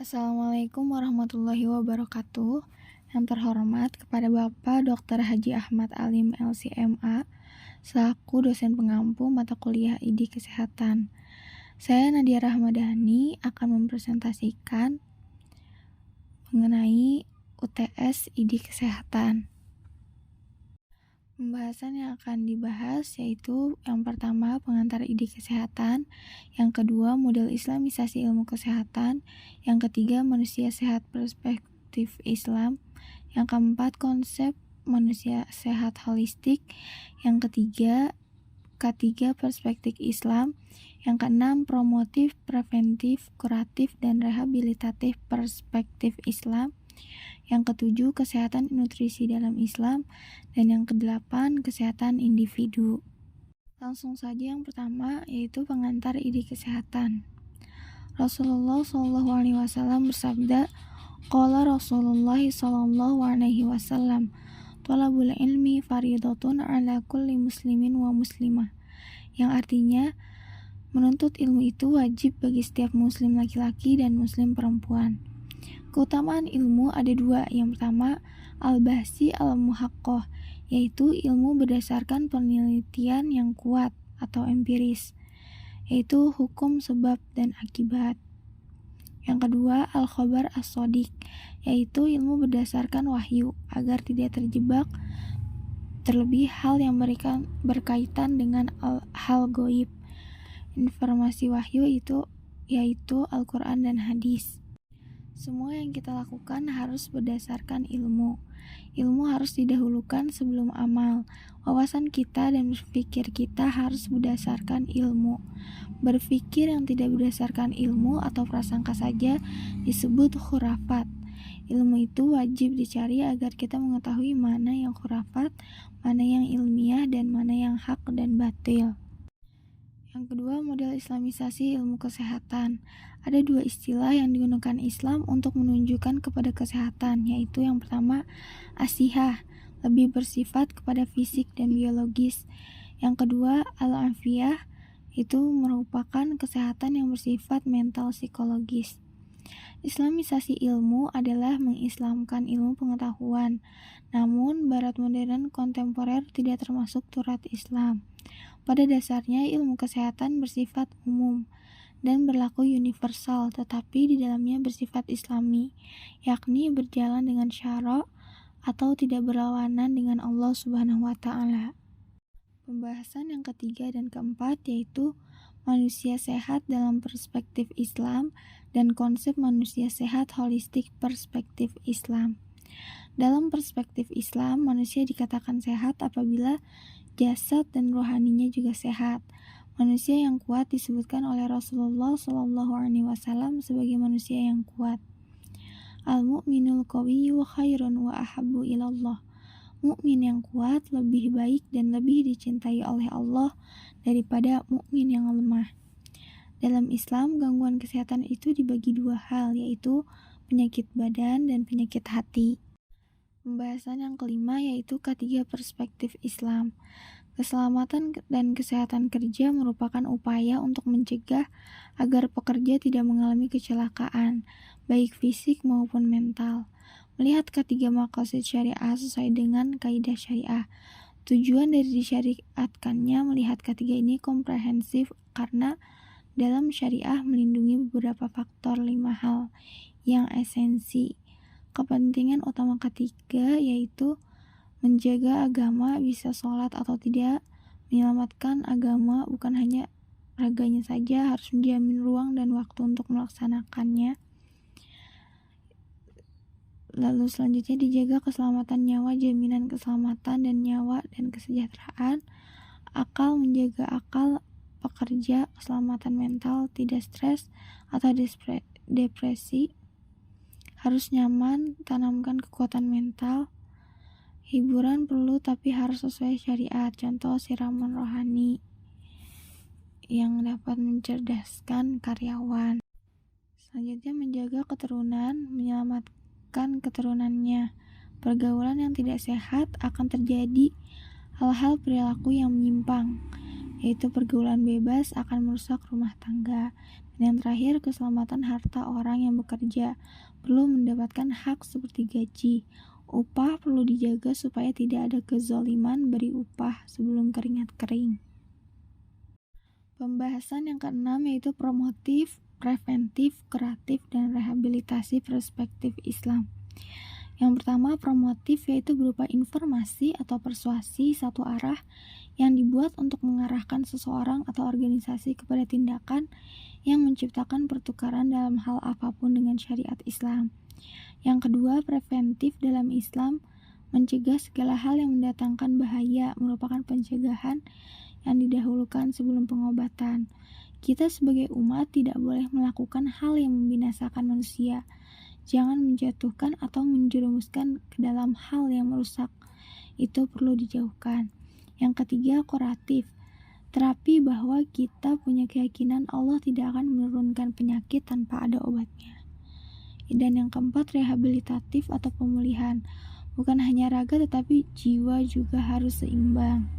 Assalamualaikum warahmatullahi wabarakatuh. Yang terhormat kepada Bapak Dr. Haji Ahmad Alim LCMA selaku dosen pengampu mata kuliah ID Kesehatan. Saya Nadia Rahmadani akan mempresentasikan mengenai UTS ID Kesehatan. Pembahasan yang akan dibahas yaitu yang pertama pengantar ID Kesehatan, yang kedua model Islamisasi ilmu kesehatan, yang ketiga manusia sehat perspektif Islam, yang keempat konsep manusia sehat holistik, yang ketiga perspektif Islam, yang keenam promotif, preventif, kuratif, dan rehabilitatif perspektif Islam, yang ketujuh kesehatan nutrisi dalam Islam, dan yang kedelapan kesehatan individu. Langsung saja yang pertama yaitu pengantar ID Kesehatan. Rasulullah SAW bersabda, qala Rasulullah SAW, thalabul ilmi faridatun ala kulli muslimin wa muslimah, yang artinya menuntut ilmu itu wajib bagi setiap muslim laki-laki dan muslim perempuan. Keutamaan ilmu ada dua. Yang pertama, al-bahsi al-muhaqqoh, yaitu ilmu berdasarkan penelitian yang kuat atau empiris, yaitu hukum sebab dan akibat. Yang kedua, al-khobar as-shodiq, yaitu ilmu berdasarkan wahyu agar tidak terjebak terlebih hal yang berkaitan dengan hal goib. Informasi wahyu itu yaitu Al-Quran dan hadis. Semua yang kita lakukan harus berdasarkan ilmu. Ilmu harus didahulukan sebelum amal. Wawasan kita dan berpikir kita harus berdasarkan ilmu. Berpikir yang tidak berdasarkan ilmu atau prasangka saja disebut khurafat. Ilmu itu wajib dicari agar kita mengetahui mana yang khurafat, mana yang ilmiah, dan mana yang hak dan batil. Yang kedua, model Islamisasi ilmu kesehatan. Ada dua istilah yang digunakan Islam untuk menunjukkan kepada kesehatan, yaitu yang pertama, asihah, lebih bersifat kepada fisik dan biologis. Yang kedua, al-afiyah, itu merupakan kesehatan yang bersifat mental psikologis. Islamisasi ilmu adalah mengislamkan ilmu pengetahuan, namun barat modern kontemporer tidak termasuk turat Islam. Pada dasarnya ilmu kesehatan bersifat umum dan berlaku universal, tetapi di dalamnya bersifat islami, yakni berjalan dengan syara' atau tidak berlawanan dengan Allah Subhanahu wa Ta'ala. Pembahasan yang ketiga dan keempat yaitu manusia sehat dalam perspektif Islam dan konsep manusia sehat holistik perspektif Islam. Dalam perspektif Islam, manusia dikatakan sehat apabila jasad dan rohaninya juga sehat. Manusia yang kuat disebutkan oleh Rasulullah SAW sebagai manusia yang kuat. Al-mu'minul qawiyyu khairun wa ahabbu ilallah. Mukmin yang kuat lebih baik dan lebih dicintai oleh Allah daripada mukmin yang lemah. Dalam Islam, gangguan kesehatan itu dibagi dua hal, yaitu penyakit badan dan penyakit hati. Pembahasan yang kelima yaitu ketiga perspektif Islam. Keselamatan dan kesehatan kerja merupakan upaya untuk mencegah agar pekerja tidak mengalami kecelakaan, baik fisik maupun mental. Melihat ketiga maqasid syariah sesuai dengan kaidah syariah. Tujuan dari disyariatkannya melihat ketiga ini komprehensif karena dalam syariah melindungi beberapa faktor 5 hal yang esensi. Kepentingan utama ketiga yaitu menjaga agama, bisa sholat atau tidak, menyelamatkan agama bukan hanya raganya saja, harus menjamin ruang dan waktu untuk melaksanakannya. Lalu selanjutnya dijaga keselamatan nyawa, jaminan keselamatan dan nyawa dan kesejahteraan. Akal, menjaga akal pekerja, keselamatan mental, tidak stres atau depresi. Harus nyaman, tanamkan kekuatan mental. Hiburan perlu tapi harus sesuai syariat, contoh siraman rohani yang dapat mencerdaskan karyawan. Selanjutnya menjaga keturunan, menyelamatkan keturunannya. Pergaulan yang tidak sehat akan terjadi hal-hal perilaku yang menyimpang. yaitu pergaulan bebas akan merusak rumah tangga. Dan yang terakhir, keselamatan harta orang yang bekerja perlu mendapatkan hak seperti gaji. Upah perlu dijaga supaya tidak ada kezaliman beri upah sebelum keringat kering. Pembahasan yang keenam yaitu promotif, preventif, kuratif, dan rehabilitasi perspektif Islam. Yang pertama, promotif yaitu berupa informasi atau persuasi satu arah yang dibuat untuk mengarahkan seseorang atau organisasi kepada tindakan yang menciptakan pertukaran dalam hal apapun dengan syariat Islam. Yang kedua, preventif dalam Islam mencegah segala hal yang mendatangkan bahaya, merupakan pencegahan yang didahulukan sebelum pengobatan. Kita sebagai umat tidak boleh melakukan hal yang membinasakan manusia. Jangan menjatuhkan atau menjerumuskan ke dalam hal yang merusak. Itu perlu dijauhkan. Yang ketiga, kuratif. Terapi bahwa kita punya keyakinan Allah tidak akan menurunkan penyakit tanpa ada obatnya. Dan yang keempat, rehabilitatif atau pemulihan. Bukan hanya raga tetapi jiwa juga harus seimbang.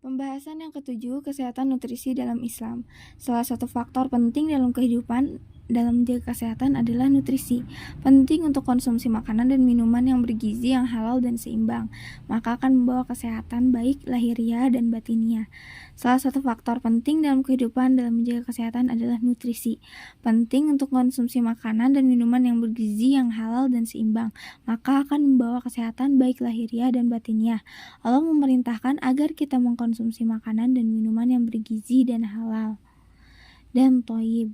Pembahasan yang ketujuh, kesehatan nutrisi dalam Islam. Salah satu faktor penting dalam kehidupan dalam menjaga kesehatan adalah nutrisi. Penting untuk konsumsi makanan dan minuman yang bergizi, yang halal dan seimbang, maka akan membawa kesehatan baik lahiriah dan batiniah. Salah satu faktor penting dalam kehidupan dalam menjaga kesehatan adalah nutrisi. Penting untuk konsumsi makanan dan minuman yang bergizi, yang halal dan seimbang, maka akan membawa kesehatan baik lahiriah dan batiniah. Allah memerintahkan agar kita mengkonsumsi makanan dan minuman yang bergizi dan halal dan thayyib.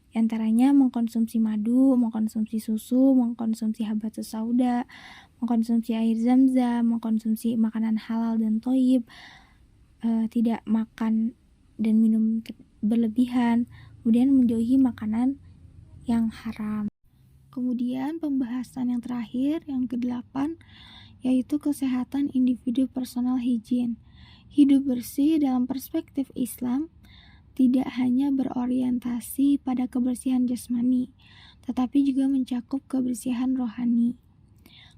Antaranya mengkonsumsi madu, mengkonsumsi susu, mengkonsumsi habatus sauda, mengkonsumsi air zam-zam, mengkonsumsi makanan halal dan thayyib, tidak makan dan minum berlebihan, kemudian menjauhi makanan yang haram. Kemudian pembahasan yang terakhir, yang ke-8, yaitu kesehatan individu, personal hygiene. Hidup bersih dalam perspektif Islam tidak hanya berorientasi pada kebersihan jasmani, tetapi juga mencakup kebersihan rohani.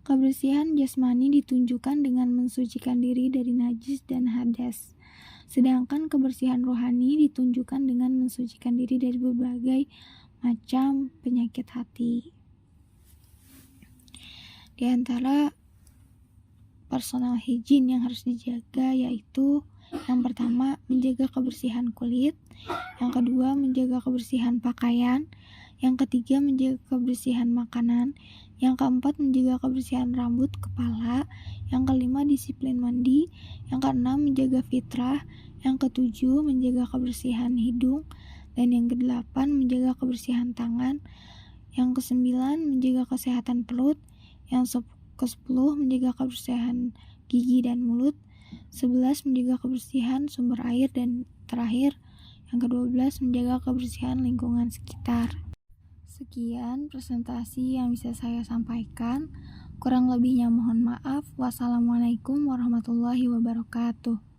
Kebersihan jasmani ditunjukkan dengan mensucikan diri dari najis dan hadas, sedangkan kebersihan rohani ditunjukkan dengan mensucikan diri dari berbagai macam penyakit hati. Di antara personal hygiene yang harus dijaga yaitu yang pertama, menjaga kebersihan kulit. Yang kedua, menjaga kebersihan pakaian. Yang ketiga, menjaga kebersihan makanan. Yang keempat, menjaga kebersihan rambut, kepala. Yang kelima, disiplin mandi. Yang keenam, menjaga fitrah. Yang ketujuh, menjaga kebersihan hidung. Dan yang kedelapan, menjaga kebersihan tangan. Yang kesembilan, menjaga kesehatan perut. Yang ke-10, menjaga kebersihan gigi dan mulut. 11, menjaga kebersihan sumber air. Dan terakhir, yang ke-12, menjaga kebersihan lingkungan sekitar. Sekian presentasi yang bisa saya sampaikan. Kurang lebihnya mohon maaf. Wassalamualaikum warahmatullahi wabarakatuh.